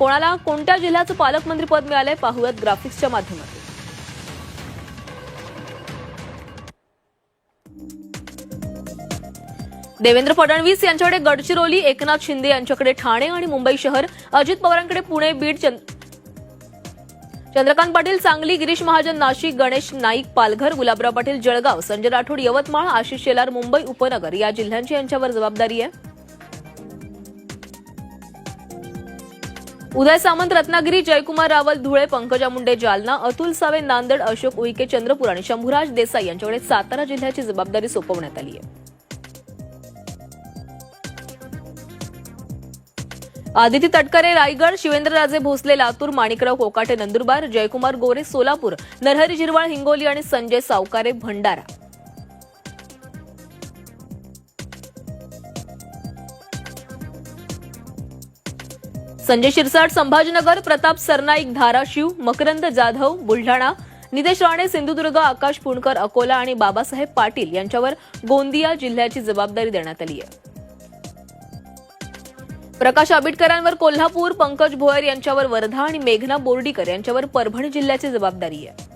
कोणाला कोणत्या जिल्ह्याचं पालकमंत्री पद मिळालंय पाहूयात ग्राफिक्सच्या माध्यमातून। देवेंद्र फडणवीस यांच्याकडे गडचिरोली, एकनाथ शिंदे यांच्याकडे ठाणे आणि मुंबई शहर, अजित पवारांकडे पुणे, बीड, चंद्रकांत पाटील सांगली, गिरीश महाजन नाशिक, गणेश नाईक पालघर, गुलाबराव पाटील जळगाव, संजय राठोड यवतमाळ, आशिष शेलार मुंबई उपनगर या जिल्ह्यांची यांच्यावर जबाबदारी आहे। उदय सामंत रत्नागिरी, जयकुमार रावल धुळे, पंकजा मुंडे जालना, अतुल सावे नांदेड, अशोक उईके चंद्रपूर आणि शंभूराज देसाई यांच्याकडे सातारा जिल्ह्याची जबाबदारी सोपवण्यात आली आहे। आदिती तटकरे रायगड, शिवेंद्रराजे भोसले लातूर, माणिकराव कोकाटे नंदुरबार, जयकुमार गोरे सोलापूर, नरहरी झिरवाळ हिंगोली आणि संजय सावकारे भंडारा। संजय शिरसाट संभाजीनगर, प्रताप सरनाईक धाराशिव, मकरंद जाधव बुलढाणा, नितेश राणे सिंधुदुर्ग, आकाश पुणकर अकोला आणि बाबासाहेब पाटील यांच्यावर गोंदिया जिल्ह्याची जबाबदारी देण्यात आली आहे। प्रकाश आंबेडकरांवर कोल्हापूर, पंकज भोयर यांच्यावर वर्धा आणि मेघना बोर्डीकर यांच्यावर परभणी जिल्ह्याची जबाबदारी आहे।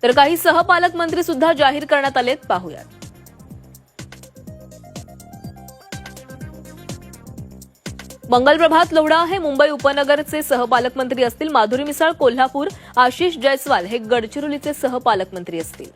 तर काही सहपालकमंत्री सुद्धा जाहीर करण्यात आलेत, पाहूयात। मंगल प्रभात लोढा हे मुंबई उपनगरचे सहपालकमंत्री असतील। माधुरी मिसाळ कोल्हापूर, आशिष जयस्वाल हे गडचिरोलीचे सहपालकमंत्री असतील।